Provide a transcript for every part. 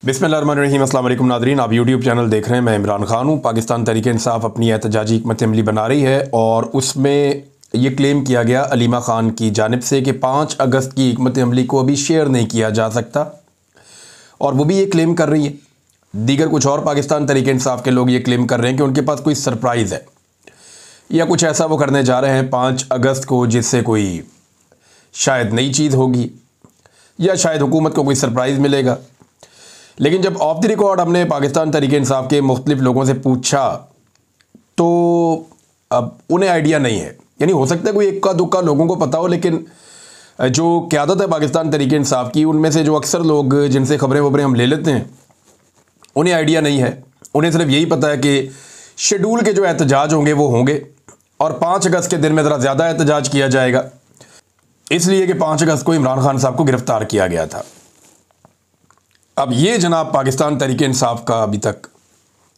बिस्मिल्लाहिर्रहमानिर्रहीम। अस्सलाम वालेकुम नादरीन, आप यूट्यूब चैनल देख रहे हैं। मैं इमरान खान हूँ। पाकिस्तान तहरीक-ए-इंसाफ अपनी एहतजाजी हिकमत अमली बना रही है और उसमें ये क्लेम किया गया अलीमा ख़ान की जानिब से कि 5 अगस्त की हिकमत अमली को अभी शेयर नहीं किया जा सकता, और वो भी ये क्लेम कर रही है। दीगर कुछ और पाकिस्तान तहरीक-ए-इंसाफ के लोग ये क्लेम कर रहे हैं कि उनके पास कोई सरप्राइज़ है या कुछ ऐसा वो करने जा रहे हैं 5 अगस्त को, जिससे कोई शायद नई चीज़ होगी या शायद हुकूमत को कोई सरप्राइज़ मिलेगा। लेकिन जब ऑफ द रिकॉर्ड हमने पाकिस्तान तहरीक-ए-इंसाफ के मुख्तलिफ लोगों से पूछा तो अब उन्हें आइडिया नहीं है। यानी हो सकता है कोई इक्का दुक्का लोगों को पता हो, लेकिन जो क़यादत है पाकिस्तान तहरीक-ए-इंसाफ की, उनमें से जो अक्सर लोग जिनसे खबरें वबरें हम ले लेते हैं, उन्हें आइडिया नहीं है। उन्हें सिर्फ यही पता है कि शेड्यूल के जो एहतजाज होंगे वो होंगे और 5 अगस्त के दिन में ज़रा ज़्यादा एहतजाज किया जाएगा, इसलिए कि 5 अगस्त को इमरान खान साहब को गिरफ़्तार किया गया था। अब ये जनाब पाकिस्तान तहरीक-ए-इंसाफ का अभी तक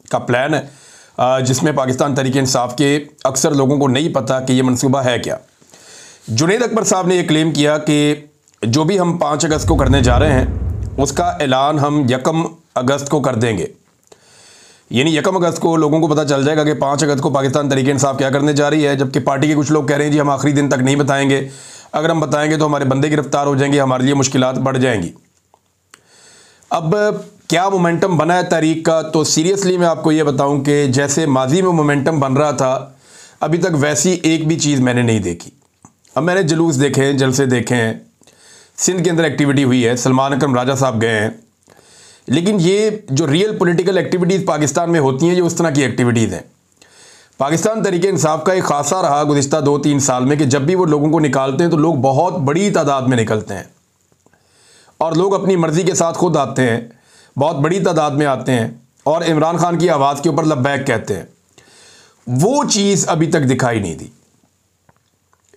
का प्लान है, जिसमें पाकिस्तान तहरीक-ए-इंसाफ के अक्सर लोगों को नहीं पता कि ये मनसूबा है क्या। जुनैद अकबर साहब ने यह क्लेम किया कि जो भी हम 5 अगस्त को करने जा रहे हैं उसका ऐलान हम 1 अगस्त को कर देंगे। यानी 1 अगस्त को लोगों को पता चल जाएगा कि 5 अगस्त को पाकिस्तान तहरीक-ए-इंसाफ क्या करने जा रही है, जबकि पार्टी के कुछ लोग कह रहे हैं जी हम आखिरी दिन तक नहीं बताएंगे, अगर हम बताएंगे तो हमारे बंदे गिरफ्तार हो जाएंगे, हमारे लिए मुश्किलात बढ़ जाएंगी। अब क्या मोमेंटम बना है तहरीक का, तो सीरियसली मैं आपको ये बताऊं कि जैसे माजी में मोमेंटम बन रहा था, अभी तक वैसी एक भी चीज़ मैंने नहीं देखी। अब मैंने जुलूस देखे हैं, जलसे देखे हैं, सिंध के अंदर एक्टिविटी हुई है, सलमान अकरम राजा साहब गए हैं, लेकिन ये जो रियल पॉलिटिकल एक्टिविटीज़ पाकिस्तान में होती हैं ये उस तरह की एक्टिविटीज़ हैं। पाकिस्तान तहरीक-ए-इंसाफ का एक खासा रहा गुज़िश्ता 2-3 साल में कि जब भी वो लोगों को निकालते हैं तो लोग बहुत बड़ी तादाद में निकलते हैं और लोग अपनी मर्ज़ी के साथ खुद आते हैं, बहुत बड़ी तादाद में आते हैं और इमरान खान की आवाज़ के ऊपर लब्बैक कहते हैं। वो चीज़ अभी तक दिखाई नहीं दी।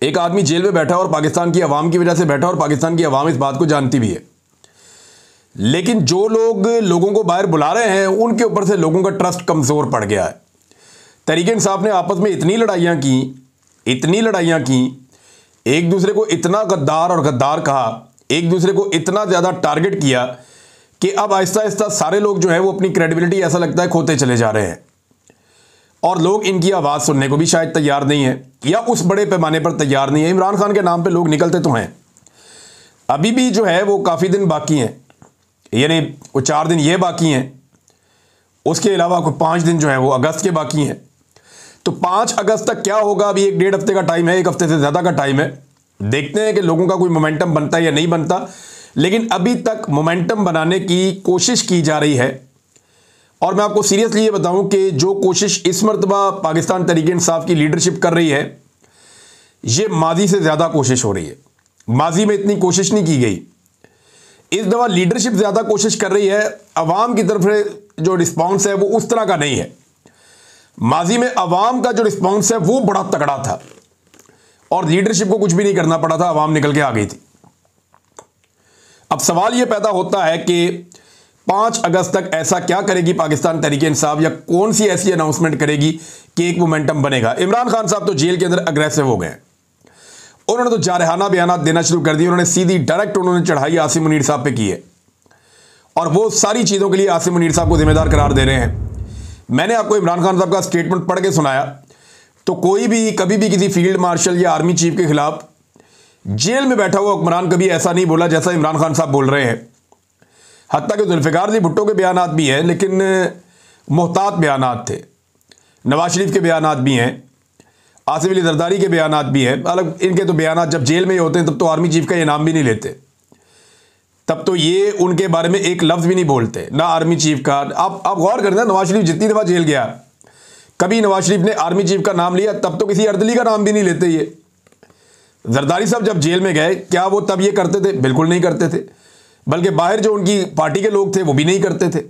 एक आदमी जेल में बैठा और पाकिस्तान की आवाम की वजह से बैठा, और पाकिस्तान की आवाम इस बात को जानती भी है, लेकिन जो लोग लोगों को बाहर बुला रहे हैं उनके ऊपर से लोगों का ट्रस्ट कमज़ोर पड़ गया है। तहरीक-ए-इंसाफ ने आपस में इतनी लड़ाइयाँ की, एक दूसरे को इतना गद्दार और गद्दार कहा, एक दूसरे को इतना ज़्यादा टारगेट किया कि अब आहिस्ता आहिस्ता सारे लोग जो है वो अपनी क्रेडिबिलिटी ऐसा लगता है खोते चले जा रहे हैं और लोग इनकी आवाज़ सुनने को भी शायद तैयार नहीं है या उस बड़े पैमाने पर तैयार नहीं है। इमरान खान के नाम पे लोग निकलते तो हैं, अभी भी जो है वो काफ़ी दिन बाकी हैं, यानी वो 4 दिन ये बाकी हैं, उसके अलावा कोई 5 दिन जो है वो अगस्त के बाकी हैं। तो 5 अगस्त तक क्या होगा, अभी 1-1.5 हफ्ते का टाइम है, 1 हफ्ते से ज़्यादा का टाइम है। देखते हैं कि लोगों का कोई मोमेंटम बनता है या नहीं बनता, लेकिन अभी तक मोमेंटम बनाने की कोशिश की जा रही है। और मैं आपको सीरियसली ये बताऊं कि जो कोशिश इस मरतबा पाकिस्तान तहरीक-ए-इंसाफ की लीडरशिप कर रही है, ये माजी से ज़्यादा कोशिश हो रही है। माजी में इतनी कोशिश नहीं की गई, इस दफ़ा लीडरशिप ज़्यादा कोशिश कर रही है। अवाम की तरफ से जो रिस्पॉन्स है वो उस तरह का नहीं है। माजी में अवाम का जो रिस्पॉन्स है वो बड़ा तगड़ा था और लीडरशिप को कुछ भी नहीं करना पड़ा था, अवाम निकल के आ गई थी। अब सवाल यह पैदा होता है कि 5 अगस्त तक ऐसा क्या करेगी पाकिस्तान तहरीक-ए-इंसाफ, या कौन सी ऐसी अनाउंसमेंट करेगी कि एक मोमेंटम बनेगा। इमरान खान साहब तो जेल के अंदर अग्रेसिव हो गए, उन्होंने तो जारहाना बयान देना शुरू कर दिए। उन्होंने सीधी डायरेक्ट उन्होंने चढ़ाई आसिम मुनीर साहब पे की है और वो सारी चीज़ों के लिए आसिम मुनीर साहब को जिम्मेदार करार दे रहे हैं। मैंने आपको इमरान खान साहब का स्टेटमेंट पढ़ के सुनाया, तो कोई भी कभी भी किसी फील्ड मार्शल या आर्मी चीफ के खिलाफ जेल में बैठा हुआ हुक्मरान कभी ऐसा नहीं बोला जैसा इमरान खान साहब बोल रहे हैं। हत्ता कि जुल्फ़िकार अली भुट्टो के बयानात भी हैं, लेकिन मोहतात बयानात थे। नवाज शरीफ के बयानात भी हैं, आसिफ अली जरदारी के बयानात भी हैं। अलग इनके तो बयानात जब जेल में ही होते हैं तब तो आर्मी चीफ का ये नाम भी नहीं लेते, तब तो ये उनके बारे में एक लफ्ज़ भी नहीं बोलते, ना आर्मी चीफ का। आप गौर करें ना, नवाज शरीफ जितनी दफ़ा जेल गया, कभी नवाज शरीफ ने आर्मी चीफ का नाम लिया? तब तो किसी अर्दली का नाम भी नहीं लेते ये। जरदारी साहब जब जेल में गए, क्या वो तब ये करते थे? बिल्कुल नहीं करते थे, बल्कि बाहर जो उनकी पार्टी के लोग थे वो भी नहीं करते थे।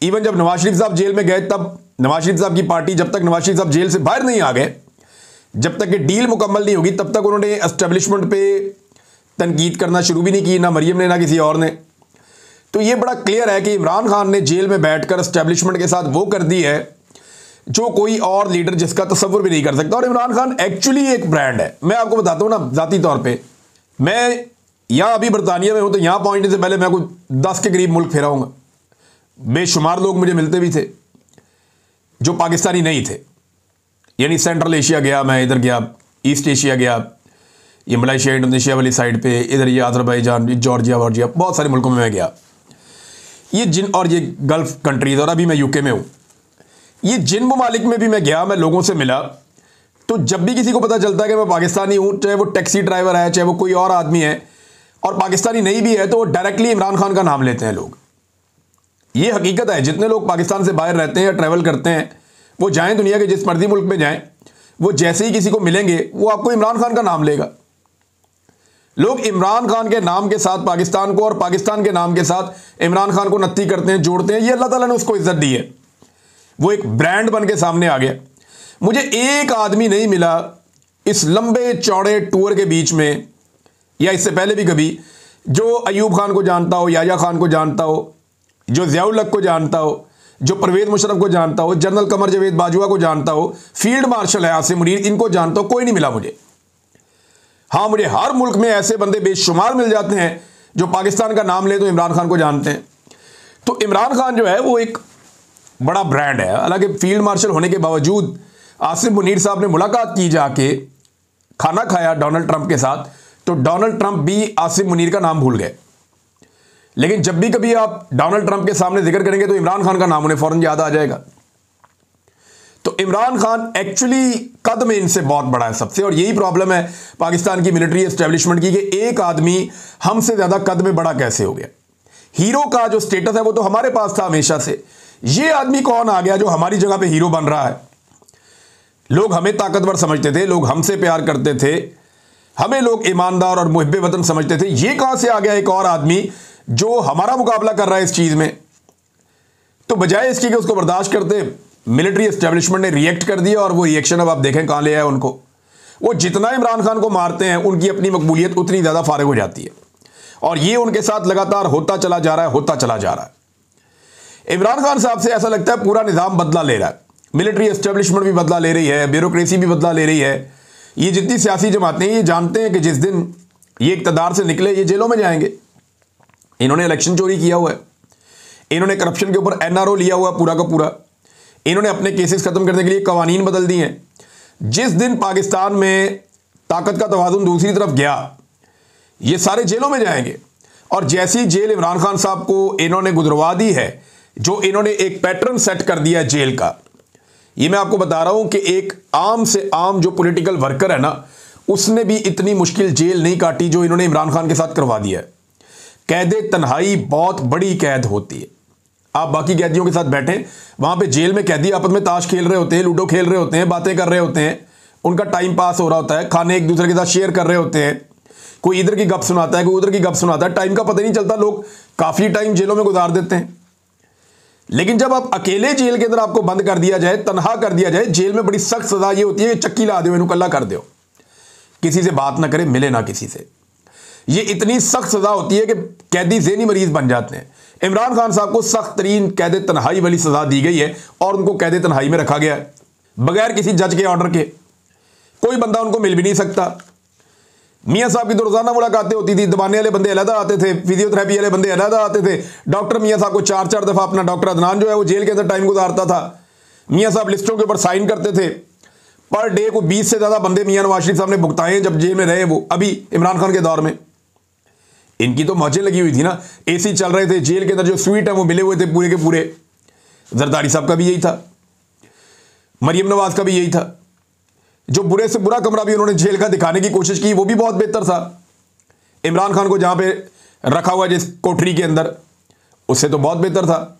इवन जब नवाज शरीफ साहब जेल में गए, तब नवाज शरीफ साहब की पार्टी, जब तक नवाज शरीफ साहब जेल से बाहर नहीं आ गए, जब तक ये डील मुकम्मल नहीं होगी, तब तक उन्होंने एस्टेब्लिशमेंट पे तनकीद करना शुरू भी नहीं की, ना मरियम ने ना किसी और ने। तो ये बड़ा क्लियर है कि इमरान खान ने जेल में बैठकर एस्टेब्लिशमेंट के साथ वो कर दी है जो कोई और लीडर जिसका तसव्वुर भी नहीं कर सकता। और इमरान खान एक्चुअली एक ब्रांड है। मैं आपको बताता हूँ ना, ज़ाती तौर पे मैं यहाँ अभी बरतानिया में हूँ, तो यहाँ पहुँचने से पहले मैं कुछ 10 के करीब मुल्क फेरा हूँगा। बेशुमार लोग मुझे मिलते भी थे जो पाकिस्तानी नहीं थे, यानी सेंट्रल एशिया गया, मैं इधर गया, ईस्ट एशिया गया, ये मलेशिया इंडोनेशिया वाली साइड पे, इधर ये अजरबैजान, जॉर्जिया वॉर्जिया, बहुत सारे मुल्कों में मैं गया, और ये गल्फ कंट्रीज, और अभी मैं यूके में हूँ। ये जिन ममालिक में भी मैं गया, मैं लोगों से मिला, तो जब भी किसी को पता चलता है कि मैं पाकिस्तानी हूँ, चाहे वो टैक्सी ड्राइवर है, चाहे वो कोई और आदमी है, और पाकिस्तानी नहीं भी है, तो वो डायरेक्टली इमरान खान का नाम लेते हैं लोग। ये हकीकत है। जितने लोग पाकिस्तान से बाहर रहते हैं या ट्रैवल करते हैं, वो जाएं दुनिया के जिस मर्जी मुल्क में जाएं, वो जैसे ही किसी को मिलेंगे वो आपको इमरान खान का नाम लेगा। लोग इमरान खान के नाम के साथ पाकिस्तान को और पाकिस्तान के नाम के साथ इमरान खान को नत्ती करते हैं, जोड़ते हैं। ये अल्लाह ताला ने उसको इज्जत दी है, वो एक ब्रांड बन के सामने आ गया। मुझे एक आदमी नहीं मिला इस लंबे चौड़े टूर के बीच में या इससे पहले भी कभी, जो अयूब खान को जानता हो, याया खान को जानता हो, जो ज़ियाउल हक को जानता हो, जो परवेज़ मुशर्रफ को जानता हो, जनरल कमर जावेद बाजवा को जानता हो, फील्ड मार्शल है आसिम मुनीर, इनको जानता हो। कोई नहीं मिला मुझे। हाँ, मुझे हर मुल्क में ऐसे बंदे बेशुमार मिल जाते हैं जो पाकिस्तान का नाम ले तो इमरान खान को जानते हैं। तो इमरान खान जो है वो एक बड़ा ब्रांड है। हालांकि फील्ड मार्शल होने के बावजूद आसिम मुनीर साहब ने मुलाकात की, जाके खाना खाया डोनाल्ड ट्रंप के साथ, तो डोनाल्ड ट्रंप भी आसिम मुनीर का नाम भूल गए। लेकिन जब भी कभी आप डोनाल्ड ट्रंप के सामने जिक्र करेंगे तो इमरान खान का नाम उन्हें फौरन याद आ जाएगा। तो इमरान खान एक्चुअली कद में इनसे बहुत बड़ा है सबसे, और यही प्रॉब्लम है पाकिस्तान की मिलिट्री एस्टेब्लिशमेंट की कि एक आदमी हमसे ज्यादा कद में बड़ा कैसे हो गया। हीरो का जो स्टेटस है वो तो हमारे पास था हमेशा से, ये आदमी कौन आ गया जो हमारी जगह पे हीरो बन रहा है। लोग हमें ताकतवर समझते थे, लोग हमसे प्यार करते थे, हमें लोग ईमानदार और मुहिब्बे वतन समझते थे। ये कहां से आ गया एक और आदमी जो हमारा मुकाबला कर रहा है इस चीज में। तो बजाय इसकी कि उसको बर्दाश्त करते, मिलिट्री एस्टेब्लिशमेंट ने रिएक्ट कर दिया, और वो रिएक्शन अब आप देखें कहां ले आए उनको। वो जितना इमरान खान को मारते हैं उनकी अपनी मकबूलियत उतनी ज्यादा फारिग हो जाती है, और ये उनके साथ लगातार होता चला जा रहा है, होता चला जा रहा है। इमरान खान साहब से ऐसा लगता है पूरा निजाम बदला ले रहा है, मिलिट्री एस्टेब्लिशमेंट भी बदला ले रही है, ब्यूरोक्रेसी भी बदला ले रही है। ये जितनी सियासी जमातें हैं ये जानते हैं कि जिस दिन ये इक़्तिदार से निकले ये जेलों में जाएंगे। इन्होंने इलेक्शन चोरी किया हुआ है, इन्होंने करप्शन के ऊपर एनआरओ लिया हुआ पूरा का पूरा, इन्होंने अपने केसेस खत्म करने के लिए कवानीन बदल दिए हैं। जिस दिन पाकिस्तान में ताकत का तवाज़ुन दूसरी तरफ गया, ये सारे जेलों में जाएंगे। और जैसी जेल इमरान खान साहब को इन्होंने गुजरवा दी है, जो इन्होंने एक पैटर्न सेट कर दिया है जेल का, ये मैं आपको बता रहा हूं कि एक आम से आम जो पॉलिटिकल वर्कर है ना, उसने भी इतनी मुश्किल जेल नहीं काटी जो इन्होंने इमरान खान के साथ करवा दिया है। कैदे तन्हाई बहुत बड़ी कैद होती है। आप बाकी कैदियों के साथ बैठें, वहां पे जेल में कैदी आपस में ताश खेल रहे होते हैं, लूडो खेल रहे होते हैं, बातें कर रहे होते हैं, उनका टाइम पास हो रहा होता है, खाने एक दूसरे के साथ शेयर कर रहे होते हैं, कोई इधर की गप सुनाता है, कोई उधर की गप सुनाता है, टाइम का पता नहीं चलता। लोग काफी टाइम जेलों में गुजार देते हैं। लेकिन जब आप अकेले जेल के अंदर आपको बंद कर दिया जाए, तनहा कर दिया जाए, जेल में बड़ी सख्त सजा ये होती है कि चक्की ला दो, इन्हों कल्ला कर दो, किसी से बात ना करे, मिले ना किसी से। ये इतनी सख्त सजा होती है कि कैदी ज़हनी मरीज बन जाते हैं। इमरान खान साहब को सख्त तरीन कैदे तन्हाई वाली सजा दी गई है, और उनको कैदे तन्हाई में रखा गया है बगैर किसी जज के ऑर्डर के। कोई बंदा उनको मिल भी नहीं सकता। मियाँ साहब की तो रोजाना मुलाकातें होती थी, दबाने वाले बंदे अलग आते थे, फिजियोथेरेपी वाले बंदे अलग आते थे। डॉक्टर मियाँ साहब को 4-4 दफा अपना डॉक्टर अदनान जो है वो जेल के अंदर टाइम गुजारता था। मियाँ साहब लिस्टों के ऊपर साइन करते थे। पर डे को 20 से ज्यादा बंदे मियाँ नवाज शरीफ साहब ने भुगताए हैं जब जेल में रहे वो, अभी इमरान खान के दौर में। इनकी तो मौजें लगी हुई थी ना, एसी चल रहे थे जेल के अंदर, जो स्वीट है वो मिले हुए थे पूरे के पूरे। जरदारी साहब का भी यही था, मरियम नवाज का भी यही था। जो बुरे से बुरा कमरा भी उन्होंने जेल का दिखाने की कोशिश की, वो भी बहुत बेहतर था। इमरान खान को जहां पे रखा हुआ जिस कोठरी के अंदर, उससे तो बहुत बेहतर था।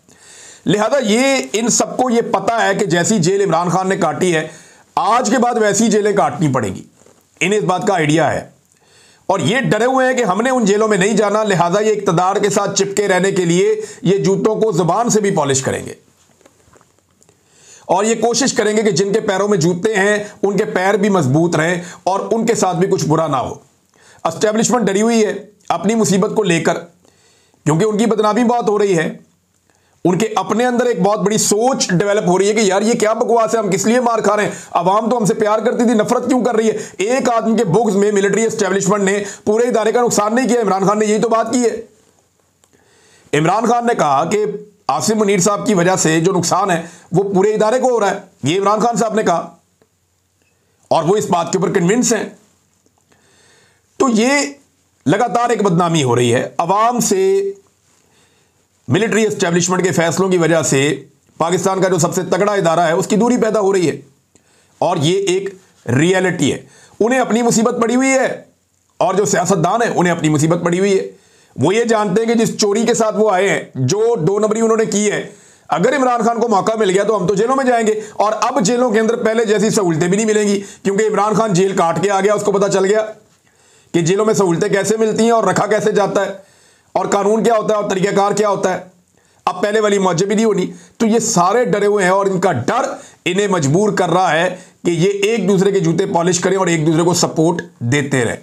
लिहाजा ये इन सबको ये पता है कि जैसी जेल इमरान खान ने काटी है, आज के बाद वैसी जेलें काटनी पड़ेगी। इन्हें इस बात का आइडिया है, और ये डरे हुए हैं कि हमने उन जेलों में नहीं जाना। लिहाजा ये इक़्तिदार के साथ चिपके रहने के लिए ये जूतों को जुबान से भी पॉलिश करेंगे, और ये कोशिश करेंगे कि जिनके पैरों में जूते हैं उनके पैर भी मजबूत रहें और उनके साथ भी कुछ बुरा ना हो। एस्टेब्लिशमेंट डरी हुई है अपनी मुसीबत को लेकर, क्योंकि उनकी बदनामी बहुत हो रही है। उनके अपने अंदर एक बहुत बड़ी सोच डेवलप हो रही है कि यार ये क्या बकवास है, हम किस लिए मार खा रहे हैं, अवाम तो हमसे प्यार करती थी, नफरत क्यों कर रही है। एक आदमी के बुग्ज में मिलिट्री एस्टेब्लिशमेंट ने पूरे इदारे का नुकसान नहीं किया। इमरान खान ने यही तो बात की है। इमरान खान ने कहा कि आसिम मुनीर साहब की वजह से जो नुकसान है वो पूरे इदारे को हो रहा है, ये इमरान खान साहब ने कहा और वो इस बात के ऊपर कन्विंस हैं। तो ये लगातार एक बदनामी हो रही है अवाम से। मिलिट्री एस्टेब्लिशमेंट के फैसलों की वजह से पाकिस्तान का जो सबसे तगड़ा इदारा है उसकी दूरी पैदा हो रही है और ये एक रियलिटी है। उन्हें अपनी मुसीबत पड़ी हुई है और जो सियासतदान है उन्हें अपनी मुसीबत पड़ी हुई है। वो ये जानते हैं कि जिस चोरी के साथ वो आए हैं, जो 2 नंबरी उन्होंने की है, अगर इमरान खान को मौका मिल गया तो हम तो जेलों में जाएंगे और अब जेलों के अंदर पहले जैसी सहूलतें भी नहीं मिलेंगी, क्योंकि इमरान खान जेल काट के आ गया, उसको पता चल गया कि जेलों में सहूलतें कैसे मिलती हैं और रखा कैसे जाता है और कानून क्या होता है और तरीक़ाकार क्या होता है। अब पहले वाली मौजें भी नहीं होनी। तो ये सारे डरे हुए हैं और इनका डर इन्हें मजबूर कर रहा है कि ये एक दूसरे के जूते पॉलिश करें और एक दूसरे को सपोर्ट देते रहे।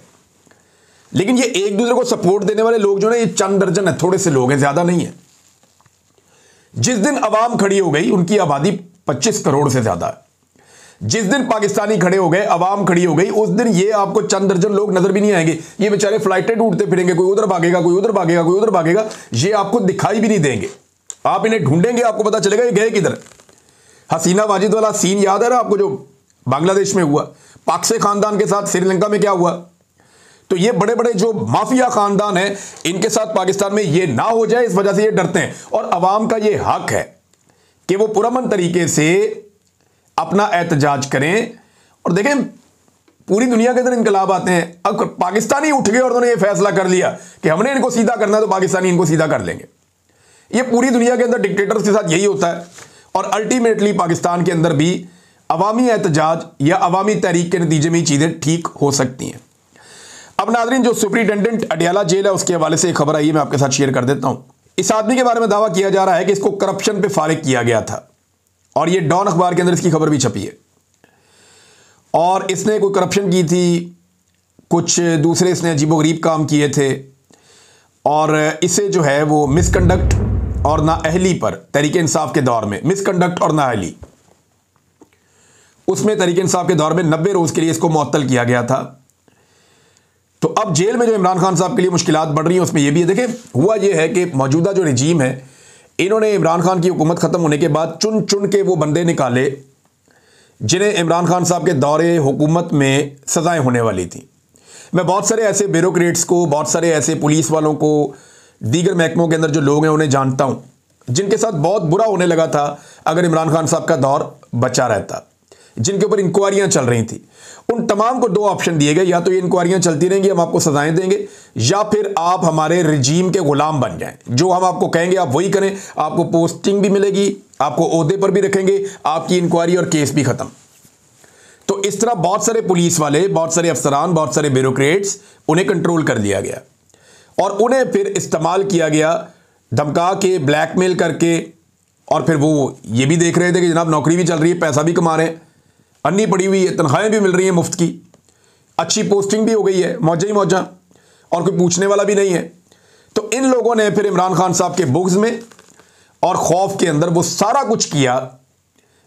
लेकिन ये एक दूसरे को सपोर्ट देने वाले लोग जो है ये चंद दर्जन है, थोड़े से लोग हैं, ज्यादा नहीं है। जिस दिन अवाम खड़ी हो गई, उनकी आबादी 25 करोड़ से ज्यादा है। जिस दिन पाकिस्तानी खड़े हो गए, अवाम खड़ी हो गई, उस दिन ये आपको चंद दर्जन लोग नजर भी नहीं आएंगे। ये बेचारे फ्लाइटें ढूंढते फिरेंगे, कोई उधर भागेगा, कोई उधर भागेगा, कोई उधर भागेगा, ये आपको दिखाई भी नहीं देंगे। आप इन्हें ढूंढेंगे, आपको पता चलेगा ये गए किधर। हसीना वाजिद वाला सीन याद है ना आपको, जो बांग्लादेश में हुआ, पाक से खानदान के साथ श्रीलंका में क्या हुआ। तो ये बड़े बड़े जो माफिया खानदान है, इनके साथ पाकिस्तान में ये ना हो जाए, इस वजह से ये डरते हैं। और अवाम का ये हक है कि वो पुरअमन तरीके से अपना एहतजाज करें। और देखें, पूरी दुनिया के अंदर इनकलाब आते हैं। अब पाकिस्तानी उठ गए और उन्होंने ये फैसला कर लिया कि हमने इनको सीधा करना है, तो पाकिस्तानी इनको सीधा कर लेंगे। ये पूरी दुनिया के अंदर डिक्टेटर्स के साथ यही होता है। और अल्टीमेटली पाकिस्तान के अंदर भी अवामी एहतजाज या अवामी तहरीक के नतीजे में ही चीज़ें ठीक हो सकती हैं। अब नाज़रीन, जो सुपरिटेंडेंट अडियाला जेल है उसके हवाले से एक खबर आई है, मैं आपके साथ शेयर कर देता हूं। इस आदमी के बारे में दावा किया जा रहा है कि इसको करप्शन पे फारिग किया गया था और ये डॉन अखबार के अंदर इसकी खबर भी छपी है। और इसने कोई करप्शन की थी, कुछ दूसरे इसने अजीबोगरीब काम किए थे और इसे जो है वो मिसकंडक्ट और नाअहली पर तहरीक इंसाफ के दौर में, मिसकंडक्ट और नाअहली, उसमें तहरीक इंसाफ के दौर में 90 रोज के लिए इसको मुअत्तल किया गया था। तो अब जेल में जो इमरान खान साहब के लिए मुश्किलात बढ़ रही हैं उसमें यह भी है। देखें, हुआ यह है कि मौजूदा जो रजीम है, इन्होंने इमरान खान की हुकूमत ख़त्म होने के बाद चुन चुन के वो बंदे निकाले जिन्हें इमरान खान साहब के दौरे हुकूमत में सज़ाएं होने वाली थी। मैं बहुत सारे ऐसे ब्यूरोक्रेट्स को, बहुत सारे ऐसे पुलिस वालों को, दीगर महकमों के अंदर जो लोग हैं उन्हें जानता हूँ, जिनके साथ बहुत बुरा होने लगा था अगर इमरान खान साहब का दौर बचा रहता, जिनके ऊपर इंक्वायरियां चल रही थी। उन तमाम को 2 ऑप्शन दिए गए, या तो ये इंक्वायरियां चलती रहेंगी, हम आपको सजाएं देंगे, या फिर आप हमारे रजीम के गुलाम बन जाएं, जो हम आपको कहेंगे आप वही करें, आपको पोस्टिंग भी मिलेगी, आपको ओहदे पर भी रखेंगे, आपकी इंक्वायरी और केस भी खत्म। तो इस तरह बहुत सारे पुलिस वाले, बहुत सारे अफसरान, बहुत सारे ब्यूरोक्रेट्स, उन्हें कंट्रोल कर लिया गया और उन्हें फिर इस्तेमाल किया गया, धमका के, ब्लैकमेल करके। और फिर वो ये भी देख रहे थे कि जनाब नौकरी भी चल रही है, पैसा भी कमा रहे हैं, अन्नी पड़ी हुई है, तनख्वाहें भी मिल रही हैं मुफ्त की, अच्छी पोस्टिंग भी हो गई है, मौजा ही मौजा, और कोई पूछने वाला भी नहीं है। तो इन लोगों ने फिर इमरान खान साहब के बुग़्ज़ में और खौफ के अंदर वो सारा कुछ किया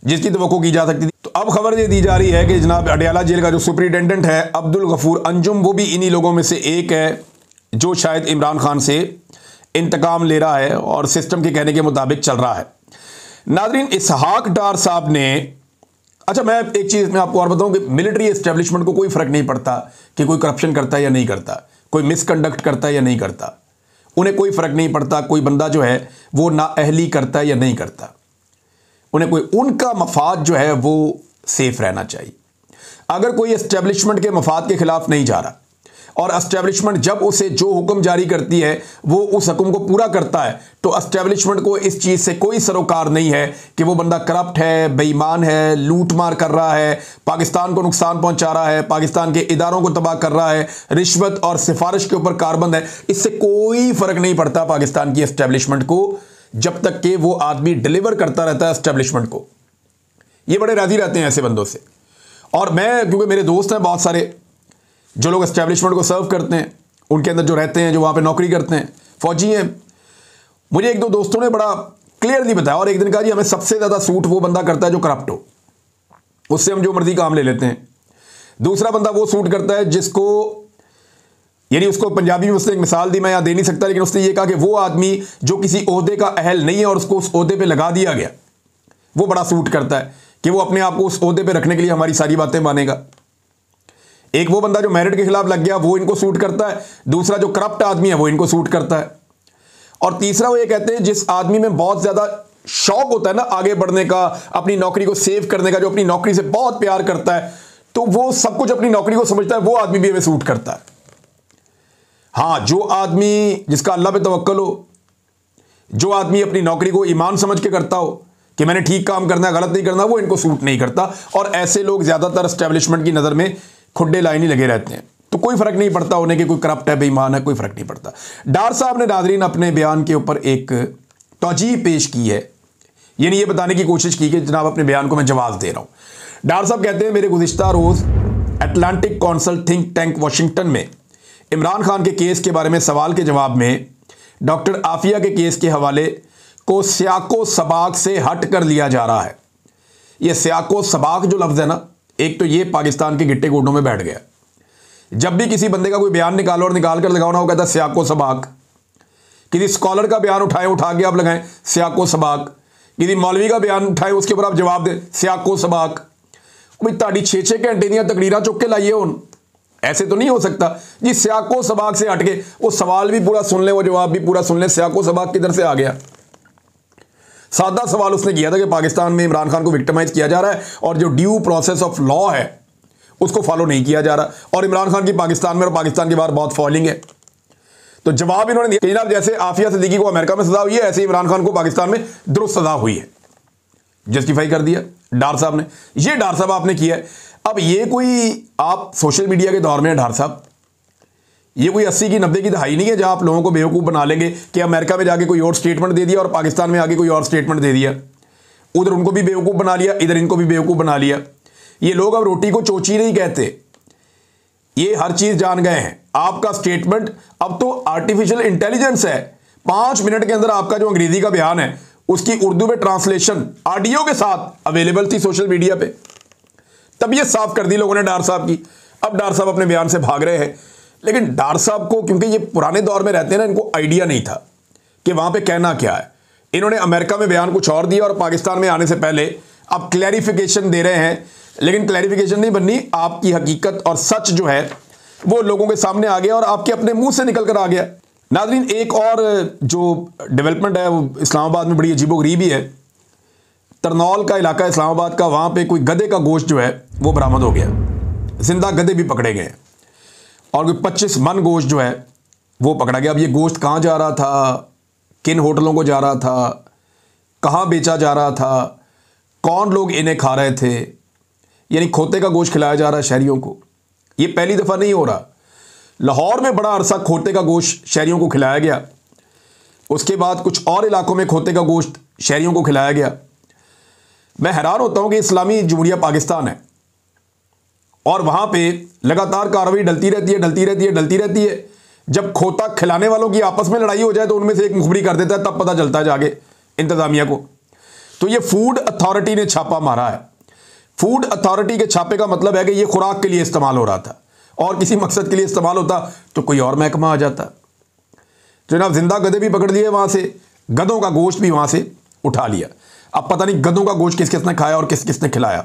जिसकी तवक्को की जा सकती थी। तो अब खबर ये दी जा रही है कि जनाब अडियाला जेल का जो सुपरिटेंडेंट है अब्दुल गफूर अंजुम, वो भी इन्हीं लोगों में से एक है जो शायद इमरान खान से इंतकाम ले रहा है और सिस्टम के कहने के मुताबिक चल रहा है। नाज़रीन, इसहाक डार साहब ने, अच्छा मैं एक चीज़ मैं आपको और बताऊं कि मिलिट्री एस्टेब्लिशमेंट को कोई फ़र्क नहीं पड़ता कि कोई करप्शन करता है या नहीं करता, कोई मिसकंडक्ट करता है या नहीं करता, उन्हें कोई फ़र्क नहीं पड़ता कोई बंदा जो है वो नाअहली करता है या नहीं करता। उन्हें कोई, उनका मफाद जो है वो सेफ रहना चाहिए। अगर कोई एस्टेब्लिशमेंट के मफाद के खिलाफ नहीं जा रहा और एस्टेब्लिशमेंट जब उसे जो हुक्म जारी करती है वो उस हुक्म को पूरा करता है, तो एस्टेब्लिशमेंट को इस चीज़ से कोई सरोकार नहीं है कि वो बंदा करप्ट है, बेईमान है, लूट मार कर रहा है, पाकिस्तान को नुकसान पहुंचा रहा है, पाकिस्तान के इदारों को तबाह कर रहा है, रिश्वत और सिफारिश के ऊपर कारबंद है। इससे कोई फ़र्क नहीं पड़ता पाकिस्तान की एस्टेब्लिशमेंट को, जब तक कि वो आदमी डिलीवर करता रहता है एस्टेब्लिशमेंट को। ये बड़े राजी रहते हैं ऐसे बंदों से। और मैं, क्योंकि मेरे दोस्त हैं बहुत सारे जो लोग एस्टेब्लिशमेंट को सर्व करते हैं, उनके अंदर जो रहते हैं, जो वहाँ पे नौकरी करते हैं, फौजी हैं, मुझे 1-2 दोस्तों ने बड़ा क्लियरली बताया और एक दिन कहा जी हमें सबसे ज़्यादा सूट वो बंदा करता है जो करप्ट हो, उससे हम जो मर्जी काम ले लेते हैं। दूसरा बंदा वो सूट करता है जिसको यानी उसको पंजाबी में उसने एक मिसाल दी, मैं यहां दे नहीं सकता, लेकिन उसने ये कहा कि वो आदमी जो किसी ओहदे का अहल नहीं है और उसको उस ओहदे पे लगा दिया गया, वो बड़ा सूट करता है कि वो अपने आप को उस ओहदे पे रखने के लिए हमारी सारी बातें मानेगा। एक वो बंदा जो मेरिट के खिलाफ लग गया, वो इनको सूट करता है। दूसरा जो करप्ट आदमी है, वो इनको सूट करता है। और तीसरा वो ये कहते हैं जिस आदमी में बहुत ज्यादा शौक होता है ना आगे बढ़ने का, अपनी नौकरी को सेव करने का, जो अपनी नौकरी से बहुत प्यार करता है, तो वो सब कुछ अपनी नौकरी को समझता है, वो आदमी भी हमें सूट करता है। हां, जो आदमी जिसका अल्लाह पे तवक्कल हो, जो आदमी अपनी नौकरी को ईमान समझ के करता हो कि मैंने ठीक काम करना है, गलत नहीं करना, वो इनको सूट नहीं करता। और ऐसे लोग ज्यादातर एस्टेब्लिशमेंट की नजर में खुड्डे लाइन ही लगे रहते हैं, तो कोई फर्क नहीं पड़ता उन्हें कि कोई करप्ट है, बेईमान है, कोई फर्क नहीं पड़ता। डार साहब ने नाज़रीन अपने बयान के ऊपर एक तौजीह पेश की है, यानी ये बताने की कोशिश की कि जनाब अपने बयान को मैं जवाब दे रहा हूं। डार साहब कहते हैं, मेरे गुज़िश्ता रोज Atlantic Council think tank Washington में इमरान खान के केस के बारे में सवाल के जवाब में डॉक्टर आफिया के केस के हवाले को सियाको सबाक से हट कर लिया जा रहा है। यह सियाको सबाक जो लफ्ज़ है ना, एक तो ये पाकिस्तान के गिट्टे गोडों में बैठ गया। जब भी किसी बंदे का कोई बयान निकालो और निकाल कर लगाओ ना, वो कहता है सियाको सबाक। किसी स्कॉलर का बयान उठाएं, उठा के आप लगाएं सियाको सबाक। किसी मौलवी का बयान उठाएं, उसके ऊपर आप जवाब दें सियाको सबाक। भाई ताड़ी 6-6 घंटे दियां तकरीरां चुक के लाइए उन, ऐसे तो नहीं हो सकता जी। सियाको सबाक से हट के वो सवाल भी पूरा सुन ले, वो जवाब भी पूरा सुन ले। सियाको सबाक किधर से आ गया? सादा सवाल उसने किया था कि पाकिस्तान में इमरान खान को विक्टिमाइज किया जा रहा है और जो ड्यू प्रोसेस ऑफ लॉ है उसको फॉलो नहीं किया जा रहा, और इमरान खान की पाकिस्तान में और पाकिस्तान के बाहर बहुत फॉलोइंग है। तो जवाब इन्होंने दिया कि जनाब जैसे आफिया सिद्दीकी को अमेरिका में सजा हुई है, ऐसे इमरान खान को पाकिस्तान में दुरुस्त सजा हुई है। जस्टिफाई कर दिया डार साहब ने। ये डार साहब आपने किया है। अब ये कोई आप सोशल मीडिया के दौर में डार साहब, ये कोई 80 की 90 की दहाई नहीं है जहां आप लोगों को बेवकूफ़ बना लेंगे कि अमेरिका में जाके कोई और स्टेटमेंट दे दिया और पाकिस्तान में आके कोई और स्टेटमेंट दे दिया। उधर उनको भी बेवकूफ़ बना लिया, इधर इनको भी बेवकूफ़ बना लिया। ये लोग अब रोटी को चोची नहीं कहते, ये हर चीज़ जान गए हैं। आपका स्टेटमेंट अब तो आर्टिफिशियल इंटेलिजेंस है। 5 मिनट के अंदर आपका जो अंग्रेजी का बयान है उसकी उर्दू में ट्रांसलेशन ऑडियो के साथ अवेलेबल थी सोशल मीडिया पे। तब ये साफ कर दी लोगों ने डार साहब की। अब डार साहब अपने बयान से भाग रहे हैं, लेकिन डार साहब को क्योंकि ये पुराने दौर में रहते हैं ना, इनको आइडिया नहीं था कि वहां पे कहना क्या है। इन्होंने अमेरिका में बयान कुछ और दिया और पाकिस्तान में आने से पहले अब क्लैरिफिकेशन दे रहे हैं, लेकिन क्लैरिफिकेशन नहीं बननी, आपकी हकीकत और सच जो है वो लोगों के सामने आ गया और आपके अपने मुंह से निकल कर आ गया। नाज़रीन, एक और जो डेवलपमेंट है वो इस्लामाबाद में बड़ी अजीबोगरीब ही है। तरनौल का इलाका इस्लामाबाद का, वहाँ पे कोई गधे का गोश्त जो है वो बरामद हो गया। जिंदा गधे भी पकड़े गए और कोई 25 मन गोश्त जो है वो पकड़ा गया। अब ये गोश्त कहाँ जा रहा था, किन होटलों को जा रहा था, कहाँ बेचा जा रहा था, कौन लोग इन्हें खा रहे थे, यानी खोते का गोश्त खिलाया जा रहा है शहरियों को। ये पहली दफ़ा नहीं हो रहा। लाहौर में बड़ा अरसा खोते का गोश्त शहरियों को खिलाया गया, उसके बाद कुछ और इलाकों में खोते का गोश्त शहरियों को खिलाया गया। मैं हैरान होता हूं कि इस्लामी जमहूरिया पाकिस्तान है और वहां पे लगातार कार्रवाई डलती रहती है। जब खोता खिलाने वालों की आपस में लड़ाई हो जाए तो उनमें से एक मुखबरी कर देता है, तब पता चलता है जाके इंतजामिया को। तो ये फूड अथॉरिटी ने छापा मारा है। फूड अथॉरिटी के छापे का मतलब है कि ये खुराक के लिए इस्तेमाल हो रहा था, और किसी मकसद के लिए इस्तेमाल होता तो कोई और महकमा आ जाता। जनाब जिंदा गधे भी पकड़ लिए वहां से, गधों का गोश्त भी वहां से उठा लिया। अब पता नहीं गधों का गोश्त किस किसने खाया और किस किसने खिलाया।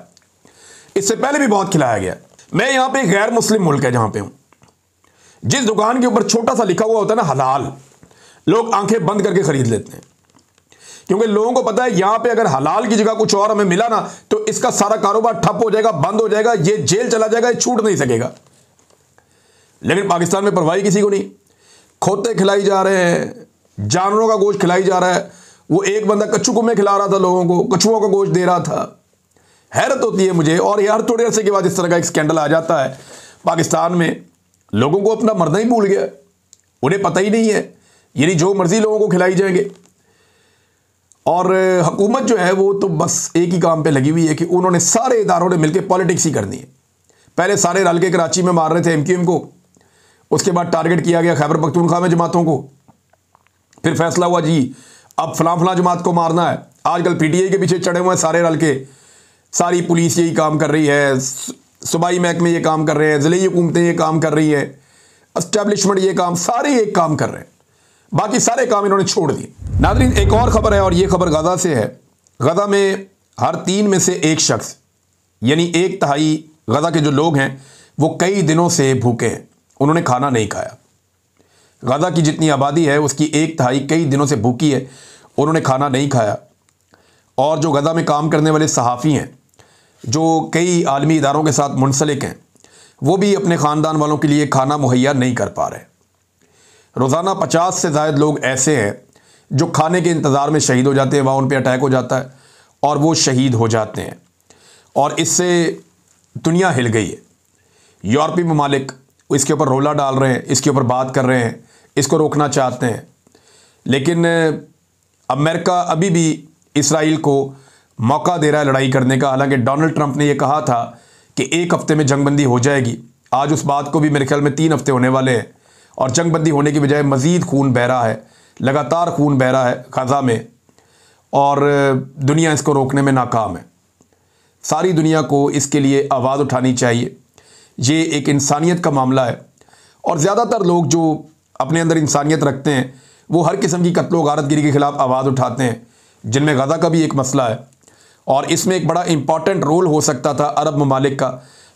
इससे पहले भी बहुत खिलाया गया। मैं यहां पे गैर मुस्लिम मुल्क है जहां पे हूं, जिस दुकान के ऊपर छोटा सा लिखा हुआ होता है ना हलाल, लोग आंखें बंद करके खरीद लेते हैं, क्योंकि लोगों को पता है यहां पे अगर हलाल की जगह कुछ और हमें मिला ना तो इसका सारा कारोबार ठप हो जाएगा, बंद हो जाएगा, ये जेल चला जाएगा, ये छूट नहीं सकेगा। लेकिन पाकिस्तान में परवाही किसी को नहीं। खोते खिलाई जा रहे हैं, जानवरों का गोश्त खिलाई जा रहा है। वो एक बंदा कच्चू कुम्मे खिला रहा था लोगों को, कछुओं का गोश्त दे रहा था। हैरत होती है मुझे। और यार थोड़े अरसे के बाद इस तरह का एक स्कैंडल आ जाता है पाकिस्तान में, लोगों को अपना मरना ही भूल गया, उन्हें पता ही नहीं है, यानी जो मर्जी लोगों को खिलाई जाएंगे। और हुकूमत जो है वो तो बस एक ही काम पे लगी हुई है कि उन्होंने सारे इदारों ने मिलकर पॉलिटिक्स ही करनी है। पहले सारे रल के कराची में मार रहे थे एमक्यूएम को, उसके बाद टारगेट किया गया खैबर पख्तूनख्वा में जमातों को, फिर फैसला हुआ जी अब फलां जमात को मारना है। आजकल पीटीआई के पीछे चढ़े हुए हैं सारे रल के, सारी पुलिस यही काम कर रही है, सूबाई महकमे ये काम कर रहे हैं, ज़िले हुकूमतें ये काम कर रही हैं, एस्टेब्लिशमेंट ये काम, सारे एक काम कर रहे हैं, बाकी सारे काम इन्होंने छोड़ दिए। नाज़रीन, एक और ख़बर है और ये ख़बर गाज़ा से है। गाज़ा में हर 3 में से 1 शख्स, यानी 1/3 गाज़ा के जो लोग हैं वो कई दिनों से भूखे हैं, उन्होंने खाना नहीं खाया। गाज़ा की जितनी आबादी है उसकी 1/3 कई दिनों से भूखी है, उन्होंने खाना नहीं खाया। और जो गाज़ा में काम करने वाले सहाफ़ी हैं, जो कई आलमी इदारों के साथ मुंसलिक हैं, वो भी अपने ख़ानदान वालों के लिए खाना मुहैया नहीं कर पा रहे। रोज़ाना 50 से ज़ायद लोग ऐसे हैं जो खाने के इंतज़ार में शहीद हो जाते हैं, वहाँ उन पर अटैक हो जाता है और वो शहीद हो जाते हैं। और इससे दुनिया हिल गई है। यूरोपीय ममालिक इसके ऊपर रोला डाल रहे हैं, इसके ऊपर बात कर रहे हैं, इसको रोकना चाहते हैं। लेकिन अमेरिका अभी भी इसराइल को मौका दे रहा है लड़ाई करने का। हालांकि डोनाल्ड ट्रंप ने यह कहा था कि 1 हफ्ते में जंगबंदी हो जाएगी। आज उस बात को भी मेरे ख्याल में 3 हफ्ते होने वाले हैं और जंगबंदी होने की बजाय मज़ीद खून बह रहा है, लगातार खून बह रहा है गाज़ा में, और दुनिया इसको रोकने में नाकाम है। सारी दुनिया को इसके लिए आवाज़ उठानी चाहिए। ये एक इंसानियत का मामला है और ज़्यादातर लोग जो अपने अंदर इंसानियत रखते हैं वो हर किस्म की कत्ल व गारतगिरी के ख़िलाफ़ आवाज़ उठाते हैं, जिनमें गाज़ा का भी एक मसला है। और इसमें एक बड़ा इम्पॉर्टेंट रोल हो सकता था अरब ममालिक का,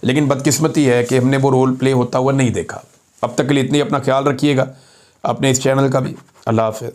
लेकिन बदकिस्मती है कि हमने वो रोल प्ले होता हुआ नहीं देखा। अब तक के लिए इतनी, अपना ख्याल रखिएगा, अपने इस चैनल का भी। अल्लाह हाफ़िज़।